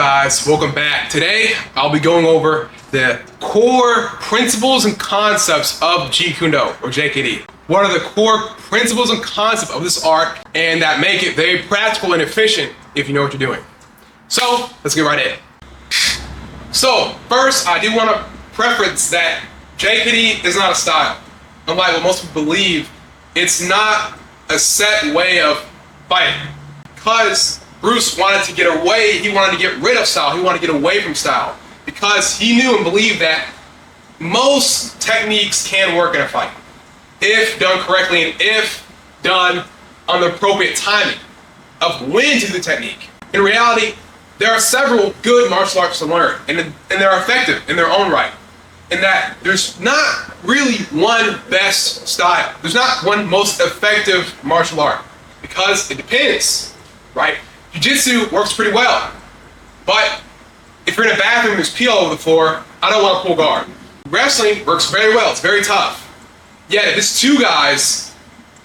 guys, welcome back. Today I'll be going over the core principles and concepts of Jeet Kune Do or JKD. What are the core principles and concepts of this art and that make it very practical and efficient if you know what you're doing. So let's get right in. So first, I do want to preference that JKD is not a style. Unlike what most people believe, it's not a set way of fighting. Because Bruce wanted to get away, he wanted to get rid of style, he wanted to get away from style. Because he knew and believed that most techniques can work in a fight. If done correctly and if done on the appropriate timing of when to do the technique. In reality, there are several good martial arts to learn, and they're effective in their own right. In that there's not really one best style. There's not one most effective martial art. Because it depends, right? Jiu-jitsu works pretty well. But if you're in a bathroom and there's pee all over the floor, I don't want to pull guard. Wrestling works very well, it's very tough. Yet if it's two guys,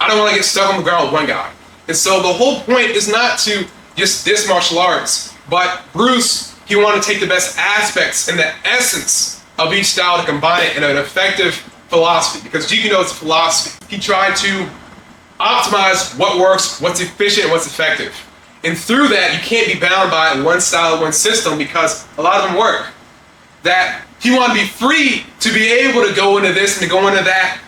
I don't want to get stuck on the ground with one guy. And so the whole point is not to just diss martial arts, but Bruce, he wanted to take the best aspects and the essence of each style to combine it in an effective philosophy. Because Jeet Kune Do is a philosophy. He tried to optimize what works, what's efficient, and what's effective. And through that, you can't be bound by one style, one system, because a lot of them work. That he wanted to be free to be able to go into this and to go into that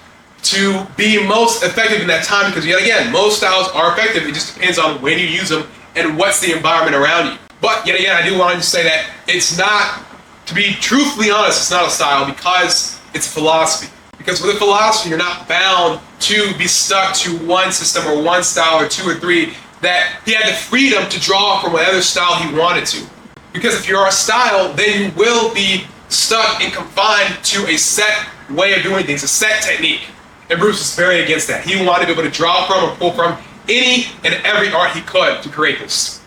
to be most effective in that time, because yet again, most styles are effective. It just depends on when you use them and what's the environment around you. But yet again, I do want to say that it's not, to be truthfully honest, it's not a style because it's a philosophy. Because with a philosophy, you're not bound to be stuck to one system or one style or two or three, that he had the freedom to draw from whatever style he wanted to. Because if you're a style, then you will be stuck and confined to a set way of doing things, a set technique. And Bruce was very against that. He wanted to be able to draw from or pull from any and every art he could to create this.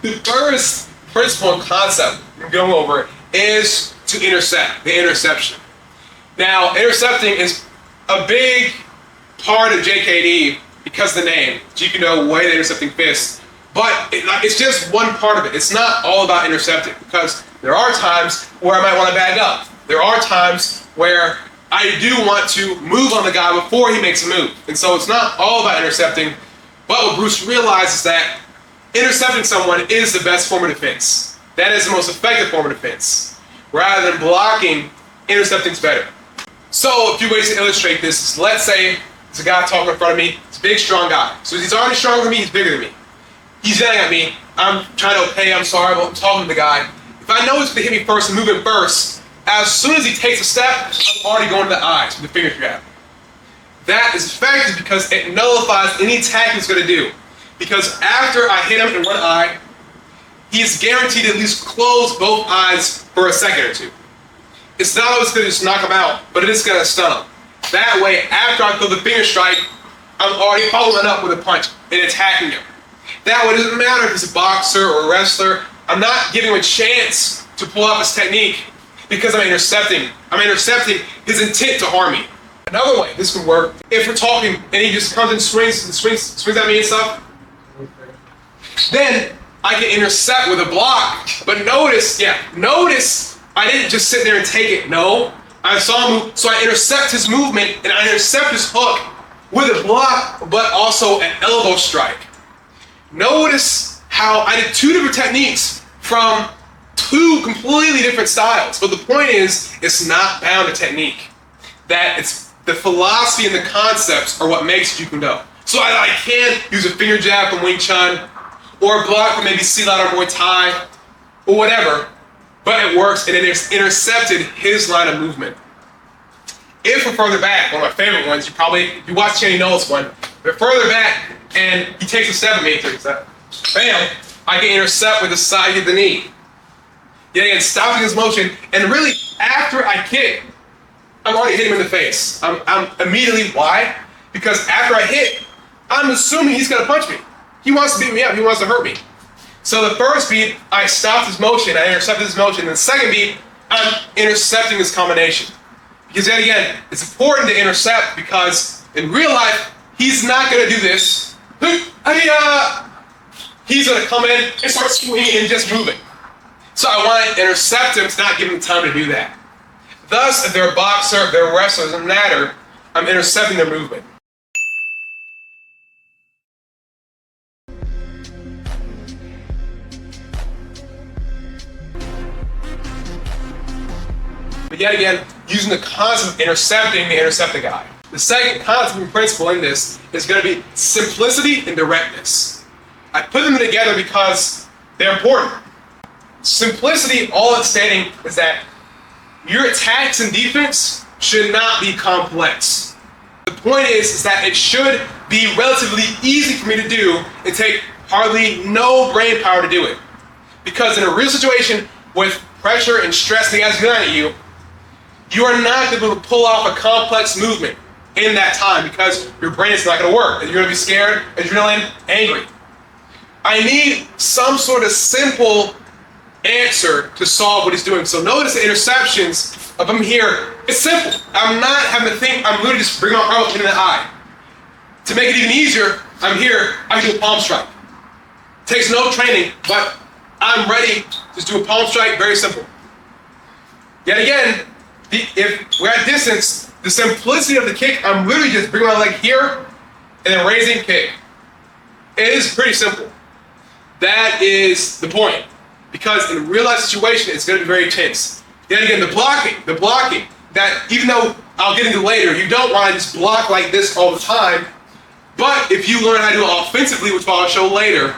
The first principle and concept we're going over is to intercept, the interception. Now, intercepting is a big part of JKD because of the name, Jeet Kune Do, way the intercepting fist. But it's just one part of it. It's not all about intercepting, because there are times where I might want to bag up. There are times where I do want to move on the guy before he makes a move. And so it's not all about intercepting, but what Bruce realized is that intercepting someone is the best form of defense. That is the most effective form of defense. Rather than blocking, intercepting's better. So a few ways to illustrate this is, let's say there's a guy talking in front of me. It's a big, strong guy. So he's already stronger than me, he's bigger than me. He's yelling at me. I'm trying to, okay, I'm sorry, but I'm talking to the guy. If I know he's going to hit me first and move in first, as soon as he takes a step, I'm already going to the eyes with the finger grab. That is effective because it nullifies any attack he's going to do. Because after I hit him in one eye, he's guaranteed to at least close both eyes for a second or two. It's not always going to just knock him out, but it is going to stun him. That way, after I throw the finger strike, I'm already following up with a punch and attacking him. That way, it doesn't matter if he's a boxer or a wrestler. I'm not giving him a chance to pull off his technique because I'm intercepting. I'm intercepting his intent to harm me. Another way this could work, if we're talking and he just comes and swings at me and stuff, then I can intercept with a block. But notice I didn't just sit there and take it. No, I saw him move, so I intercept his movement and I intercept his hook with a block, but also an elbow strike. Notice how I did two different techniques from two completely different styles. But the point is, it's not bound to technique. That it's the philosophy and the concepts are what makes Jeet Kune Do. So I can use a finger jab from Wing Chun, or a block from maybe Silat or Muay Thai, or whatever. But it works, and it has intercepted his line of movement. If we're further back, one of my favorite ones, you watch Channing Knowles one, but further back, and he takes a step at me, bam, I can intercept with the side of the knee. Yet again, stopping his motion, and really, after I kick, I'm already hitting him in the face. I'm immediately, why? Because after I hit, I'm assuming he's gonna punch me. He wants to beat me up, he wants to hurt me. So the first beat, I stopped his motion, I intercepted his motion, and the second beat, I'm intercepting his combination. Because yet again, it's important to intercept because in real life, he's not gonna do this. He's gonna come in and start swinging and just moving. So I want to intercept him to not give him time to do that. Thus, if they're a boxer, if they're a wrestler, it doesn't matter, I'm intercepting their movement. But yet again, using the concept of intercepting to intercept the guy. The second concept and principle in this is going to be simplicity and directness. I put them together because they're important. Simplicity, all it's stating is that your attacks and defense should not be complex. The point is that it should be relatively easy for me to do and take hardly no brain power to do it. Because in a real situation with pressure and stress the guys going at you, you are not going to be able to pull off a complex movement in that time because your brain is not going to work. You're going to be scared, adrenaline, angry. I need some sort of simple answer to solve what he's doing. So notice the interceptions of him here. It's simple. I'm not having to think. I'm literally just bringing my arm up in the eye. To make it even easier, I'm here. I can do a palm strike. Takes no training, but I'm ready to just do a palm strike. Very simple. Yet again, if we're at distance, the simplicity of the kick, I'm literally just bringing my leg here and then raising kick. It is pretty simple. That is the point. Because in a real life situation, it's going to be very tense. Then again, the blocking, that even though I'll get into later, you don't want to just block like this all the time. But if you learn how to do it offensively, which I'll show later,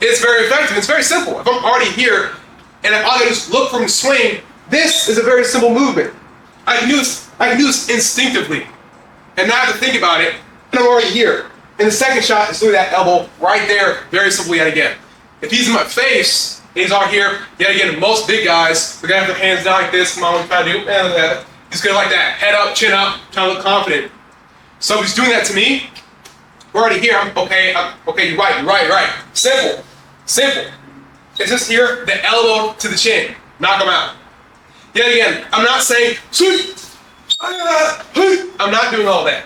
it's very effective. It's very simple. If I'm already here and if I just look from the swing, this is a very simple movement. I can do this instinctively and not have to think about it, and I'm already here. And the second shot is through that elbow right there, very simply yet again. If he's in my face, and he's out here, yet again, most big guys, they're gonna have their hands down like this, mom trying to do, he's gonna like that, head up, chin up, trying to look confident. So if he's doing that to me, we're already here, I'm okay, you're right. Simple. It's just here, the elbow to the chin, knock him out. Yet again, I'm not saying, I'm not doing all that.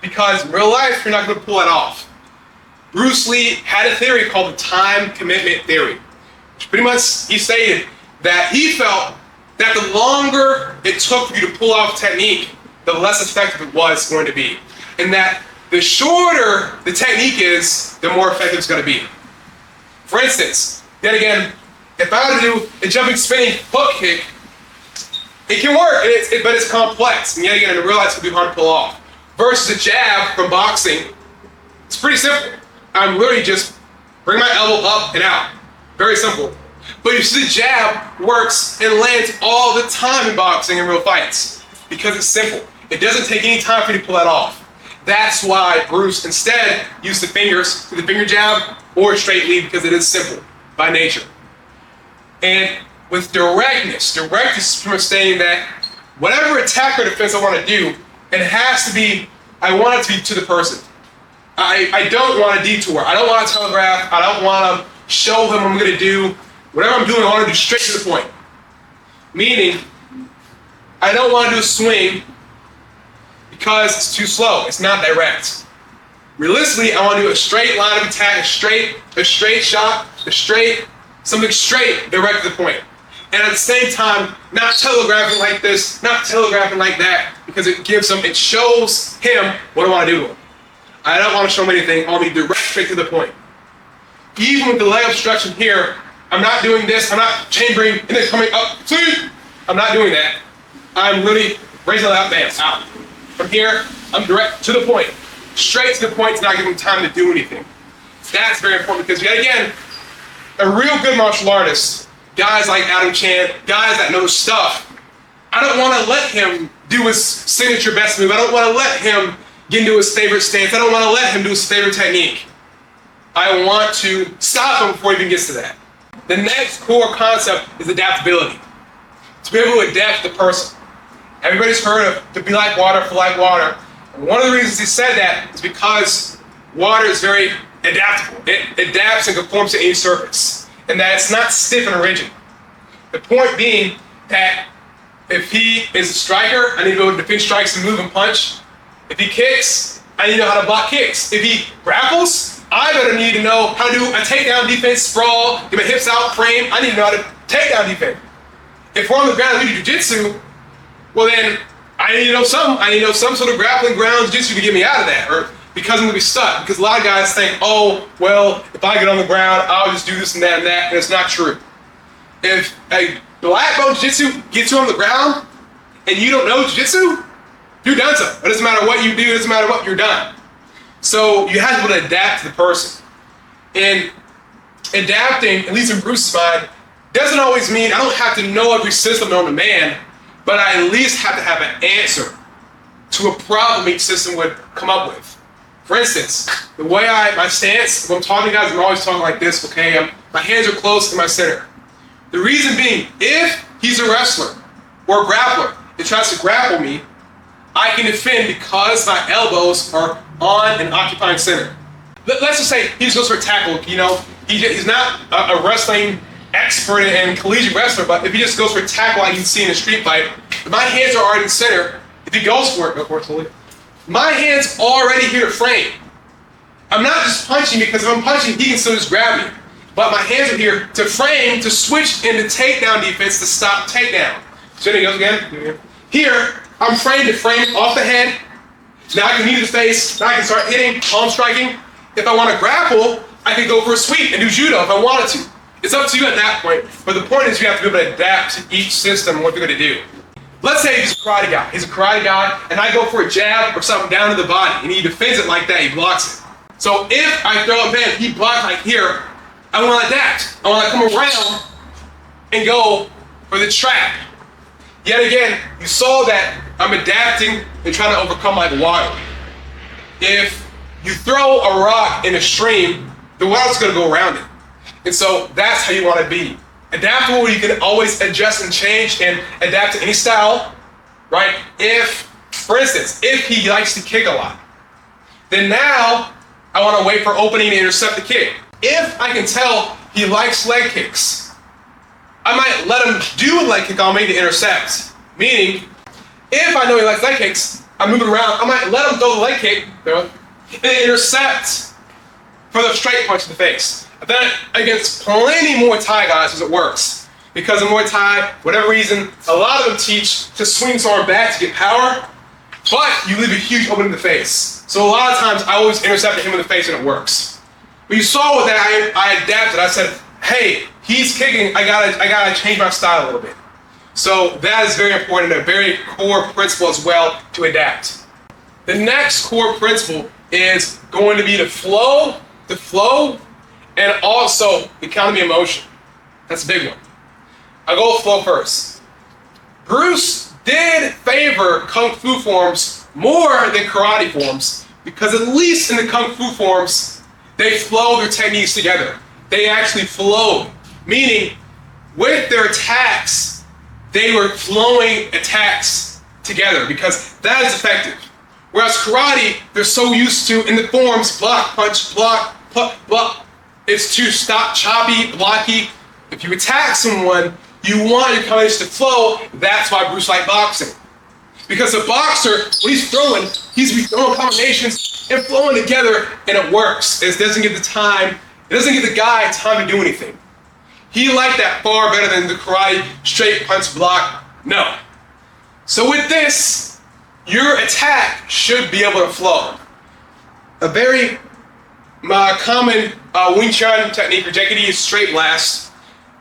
Because in real life, you're not going to pull that off. Bruce Lee had a theory called the time commitment theory. Which pretty much he stated that he felt that the longer it took for you to pull off a technique, the less effective it was going to be. And that the shorter the technique is, the more effective it's going to be. For instance, yet again, if I were to do a jumping spinning hook kick, it can work, but it's complex. And yet again, in real life, it's going to be hard to pull off. Versus a jab from boxing, it's pretty simple. I'm literally just bring my elbow up and out. Very simple. But you see the jab works and lands all the time in boxing and real fights. Because it's simple. It doesn't take any time for you to pull that off. That's why Bruce instead used the fingers, the finger jab or straight lead, because it is simple by nature. And with directness is pretty much saying that whatever attack or defense I want to do, it has to be, I want it to be to the person. I don't want to detour. I don't want to telegraph. I don't want to show them what I'm going to do. Whatever I'm doing, I want to do straight to the point. Meaning, I don't want to do a swing because it's too slow. It's not direct. Realistically, I want to do a straight line of attack, a straight shot, something straight, direct to the point. And at the same time, not telegraphing like this, not telegraphing like that, because it shows him what I want to do to him. I don't want to show him anything, I want to be direct, straight to the point. Even with the leg obstruction here, I'm not doing this, I'm not chambering and then coming up, I'm not doing that. I'm literally raising it out, bam, out. From here, I'm direct to the point. Straight to the point to not give him time to do anything. That's very important because, yet again, a real good martial artist, guys like Adam Chan, guys that know stuff, I don't want to let him do his signature best move. I don't want to let him get into his favorite stance. I don't want to let him do his favorite technique. I want to stop him before he even gets to that. The next core concept is adaptability. To be able to adapt to the person. Everybody's heard of to be like water, for like water. And one of the reasons he said that is because water is very adaptable. It adapts and conforms to any surface. And that it's not stiff and rigid. The point being that if he is a striker, I need to be able to defend strikes and move and punch. If he kicks, I need to know how to block kicks. If he grapples, I better need to know how to do a takedown defense, sprawl, get my hips out, frame. I need to know how to takedown defense. If we're on the ground and we do jiu-jitsu, well then, I need to know something. I need to know some sort of grappling ground jiu-jitsu to get me out of that, or because I'm gonna be stuck. Because a lot of guys think, oh, well, if I get on the ground, I'll just do this and that, and it's not true. If a black belt jiu-jitsu gets you on the ground and you don't know jiu-jitsu, you're done so. It doesn't matter what you do, it doesn't matter what, you're done. So you have to be able to adapt to the person. And adapting, at least in Bruce's mind, doesn't always mean I don't have to know every system known to man, but I at least have to have an answer to a problem each system would come up with. For instance, the way my stance, when I'm talking to guys, I'm always talking like this, okay? My hands are close to my center. The reason being, if he's a wrestler or a grappler and tries to grapple me, I can defend because my elbows are on an occupying center. Let's just say he just goes for a tackle, you know, he's not a wrestling expert and collegiate wrestler, but if he just goes for a tackle like you see in a street fight, my hands are already in center. If he goes for it, of course, my hand's already here to frame. I'm not just punching because if I'm punching, he can still just grab me. But my hands are here to frame, to switch into takedown defense to stop takedown. So there he goes again. Here, I'm framed to frame off the head. Now I can knee to the face. Now I can start hitting, palm striking. If I want to grapple, I can go for a sweep and do judo if I wanted to. It's up to you at that point. But the point is you have to be able to adapt to each system and what you're going to do. Let's say he's a karate guy. He's a karate guy, and I go for a jab or something down to the body, and he defends it like that. He blocks it. So if I throw him in, he blocks like here. I want to adapt. I want to come around and go for the trap. Yet again, you saw that I'm adapting and trying to overcome like water. If you throw a rock in a stream, the water's going to go around it. And so that's how you want to be. Adaptable, you can always adjust and change and adapt to any style, right? If, for instance, if he likes to kick a lot, then now I want to wait for opening to intercept the kick. If I can tell he likes leg kicks, I might let him do a leg kick on me to intercept. Meaning, if I know he likes leg kicks, I'm moving around, I might let him throw the leg kick and intercept for the straight punch in the face. I've done it against plenty Muay Thai guys as it works. Because in Muay Thai, whatever reason, a lot of them teach to swing someone back to get power, but you leave a huge opening in the face. So a lot of times I always intercepted him in the face and it works. But you saw with that, I adapted. I said, hey, he's kicking, I gotta change my style a little bit. So that is very important, a very core principle as well to adapt. The next core principle is going to be the flow, and also economy of motion. That's a big one. I'll go with flow first. Bruce did favor Kung Fu forms more than karate forms because at least in the Kung Fu forms, they flow their techniques together. They actually flowed, meaning with their attacks, they were flowing attacks together because that is effective. Whereas karate, they're so used to in the forms, block, punch, block, block. It's too choppy, blocky. If you attack someone, you want your combination to flow. That's why Bruce liked boxing. Because a boxer, when he's throwing combinations and flowing together, and it works. It doesn't give the guy time to do anything. He liked that far better than the karate, straight punch, block. No. So with this, your attack should be able to flow. A very common Wing Chun technique for JKD is straight blast.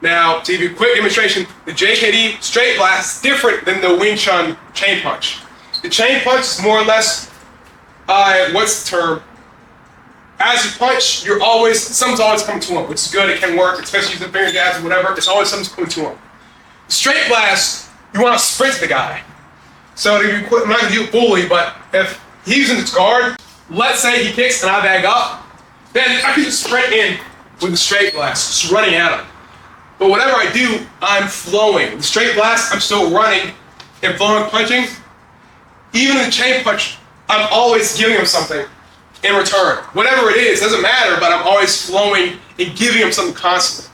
Now, to give you a quick demonstration, the JKD straight blast is different than the Wing Chun chain punch. The chain punch is more or less, what's the term? As you punch, something's always coming to him, which is good, it can work, especially using finger jabs or whatever, it's always something's coming to him. The straight blast, you want to sprint to the guy. So I'm not going to do it fully, but if he's using his guard, let's say he kicks and I bag up, then I can just sprint in with the straight blast, just running at him. But whatever I do, I'm flowing. The straight blast, I'm still running and flowing, punching. Even in the chain punch, I'm always giving him something in return. Whatever it is, doesn't matter, but I'm always flowing and giving him something constantly.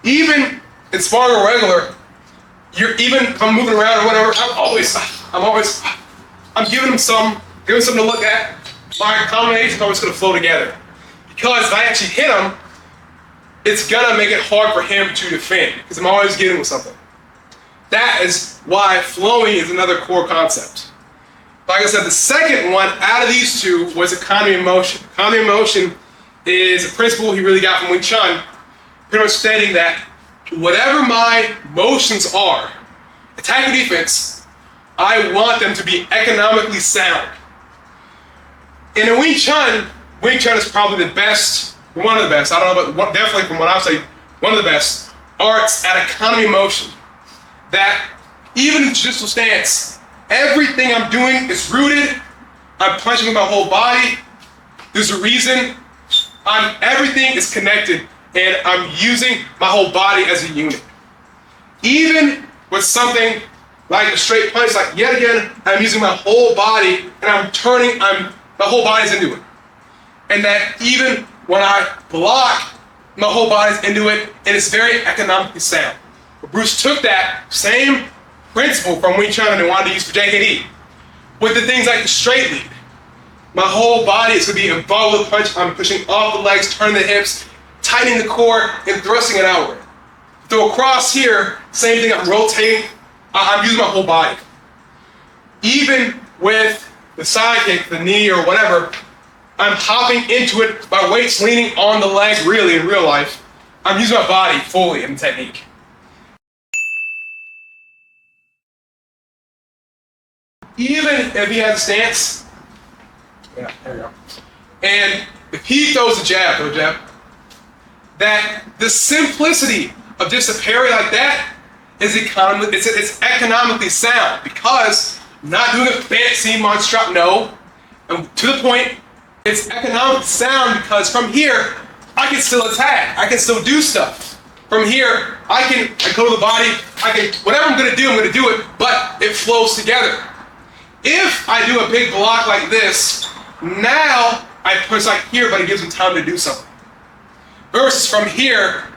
Even in sparring or regular, even if I'm moving around or whatever, I'm giving him something to look at. My combination's always gonna flow together. Because if I actually hit him, it's gonna make it hard for him to defend because I'm always getting with something. That is why flowing is another core concept. Like I said, the second one out of these two was economy of motion. Economy of motion is a principle he really got from Wing Chun, pretty much stating that whatever my motions are, attack or defense, I want them to be economically sound. And in Wing Chun is probably the best, one of the best, I don't know, but definitely from what I've said, one of the best arts at economy of motion. That even in judicial stance, everything I'm doing is rooted. I'm punching with my whole body. There's a reason. Everything is connected, and I'm using my whole body as a unit. Even with something like a straight punch, like yet again, I'm using my whole body, and I'm turning. My whole body's into it. And that even when I block, my whole body's into it, and it's very economically sound. But Bruce took that same principle from Wing Chun and wanted to use for JKD. With the things like the straight lead. My whole body is going to be involved with the punch. I'm pushing off the legs, turning the hips, tightening the core, and thrusting it outward. So across here, same thing, I'm rotating. I'm using my whole body. Even with the side kick, the knee or whatever, I'm hopping into it. My weight's leaning on the leg really in real life. I'm using my body fully in the technique. Even if he has a stance, yeah, there we go. And if he throws a jab, that the simplicity of just a parry like that is it's economically sound because I'm not doing a fancy monstrous, no. And to the point, it's economically sound because from here, I can still attack. I can still do stuff. From here, I go to the body, whatever I'm gonna do it, but it flows together. If I do a big block like this, now I punch like here, but it gives me time to do something. Versus from here,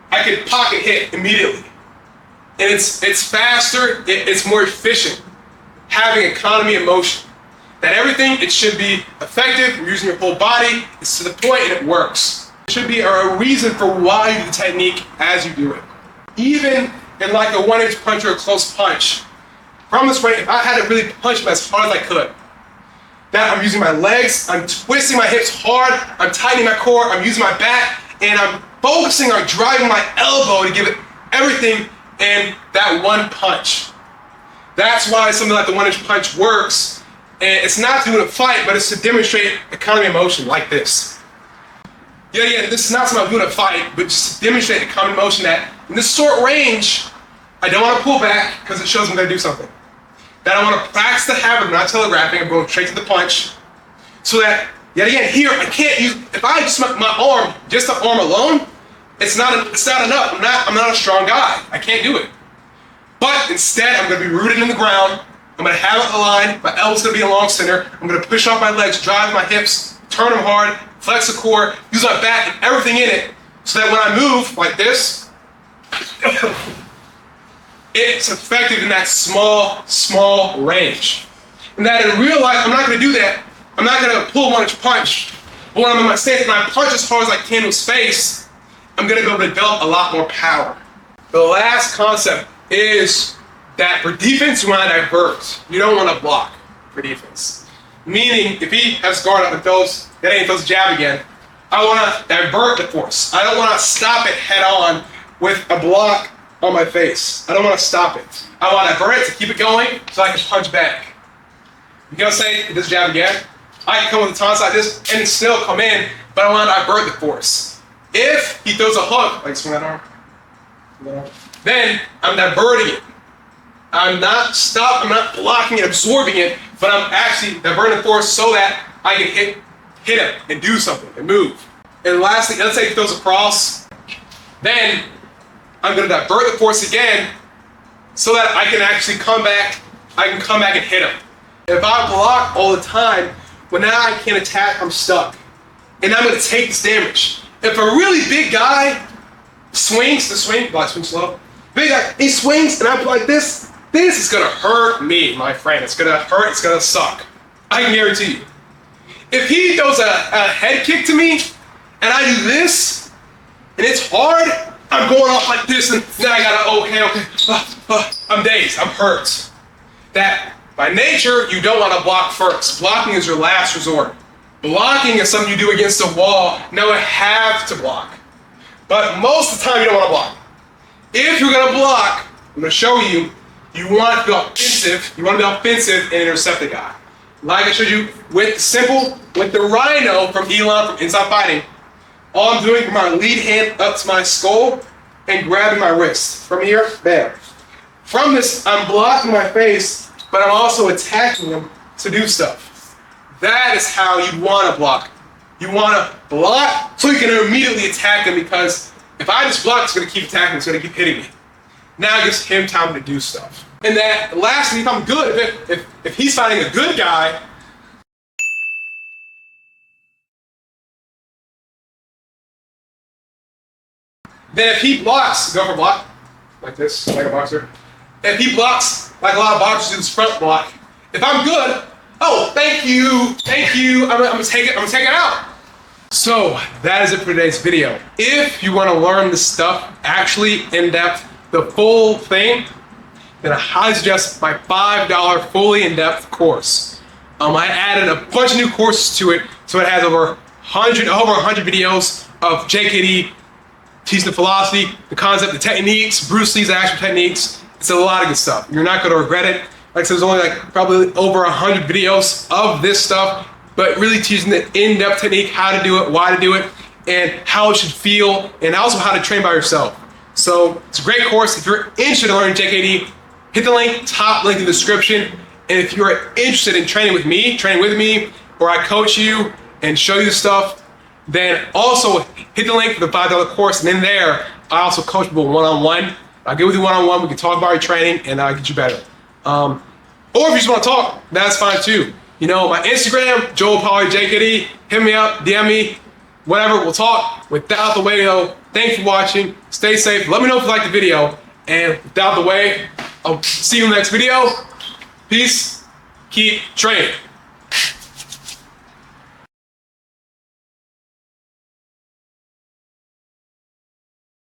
I can pocket hit immediately. And it's faster, it's more efficient. Having economy of motion. That everything, it should be effective, you're using your whole body, it's to the point and it works. There should be a reason for why you do the technique as you do it. Even in like a 1-inch punch or a close punch, from this point, if I had to really punch him as hard as I could, that I'm using my legs, I'm twisting my hips hard, I'm tightening my core, I'm using my back, and I'm focusing on driving my elbow to give it everything in that one punch. That's why something like the 1-inch punch works, and it's not to do a fight, but it's to demonstrate economy of motion like this. Yeah, this is not something I'm doing a fight, but just to demonstrate economy of motion that in this short range, I don't want to pull back because it shows I'm going to do something. That I want to practice the habit of not telegraphing, I'm going straight to the punch, so that, yet again, here, I can't use, if I just my arm, just the arm alone, it's not enough. I'm not a strong guy. I can't do it. But instead, I'm going to be rooted in the ground, I'm going to have it aligned, my elbow's going to be along center, I'm going to push off my legs, drive my hips, turn them hard, flex the core, use my back and everything in it, so that when I move like this, it's effective in that small range. And that in real life, I'm not going to do that. I'm not going to pull a 1-inch punch. But when I'm in my stance and I punch as hard as I can with space, I'm going to be able to develop a lot more power. The last concept is that for defense, you want to divert. You don't want to block for defense. Meaning, if he has guard up and throws a jab again, I want to divert the force. I don't want to stop it head on with a block on my face. I don't want to stop it. I want to divert it to keep it going so I can punch back. You're going to say this jab again. I can come with a taunt like this and still come in, but I want to divert the force. If he throws a hook, like swing that arm, then I'm diverting it. I'm not blocking it, absorbing it, but I'm actually diverting the force so that I can hit him and do something and move. And lastly, let's say he throws a cross, then I'm going to divert the force again so that I can actually come back and hit him. If I block all the time, well now I can't attack, I'm stuck. And I'm going to take this damage. If a really big guy swings, swing slow, big guy, he swings and I play like this is going to hurt me, my friend. It's going to hurt, it's going to suck. I can guarantee you. If he throws a head kick to me and I do this, and it's hard, I'm going off like this, and now I gotta, I'm dazed, I'm hurt. That by nature, you don't want to block first. Blocking is your last resort. Blocking is something you do against a wall. Now I have to block. But most of the time, you don't want to block. If you're going to block, I'm going to show you, you want to be offensive. You want to be offensive and intercept the guy. Like I showed you with the Rhino from Elon from Inside Fighting, all I'm doing is my lead hand up to my skull and grabbing my wrist. From here, bam. From this, I'm blocking my face, but I'm also attacking him to do stuff. That is how you want to block. You want to block so you can immediately attack him, because if I just block, it's going to keep attacking, it's going to keep hitting me. Now it gives him time to do stuff. And that lastly, if I'm good, if he's fighting a good guy, then if he blocks, go for block, like this, like a boxer. If he blocks, like a lot of boxers do this front block, if I'm good, oh, thank you, I'm gonna take it out. So that is it for today's video. If you want to learn this stuff actually in depth, the full thing, then I highly suggest my $5 fully in-depth course. I added a bunch of new courses to it, so it has over 100 videos of JKD, teaching the philosophy, the concept, the techniques, Bruce Lee's actual techniques. It's a lot of good stuff. You're not going to regret it. Like I said, there's only like probably over 100 videos of this stuff, but really teaching the in-depth technique, how to do it, why to do it, and how it should feel, and also how to train by yourself. So it's a great course. If you're interested in learning JKD, hit the link, top link in the description. And if you're interested in training with me, or I coach you and show you the stuff, then also hit the link for the $5 course. And in there, I also coach people one-on-one. I'll get with you one-on-one. We can talk about your training, and I'll get you better. Or if you just want to talk, that's fine too. You know, my Instagram, Joel Pollard JKD. Hit me up, DM me, whatever. We'll talk. With that out the way, though, thanks for watching. Stay safe. Let me know if you liked the video. And with that out the way, I'll see you in the next video. Peace. Keep training.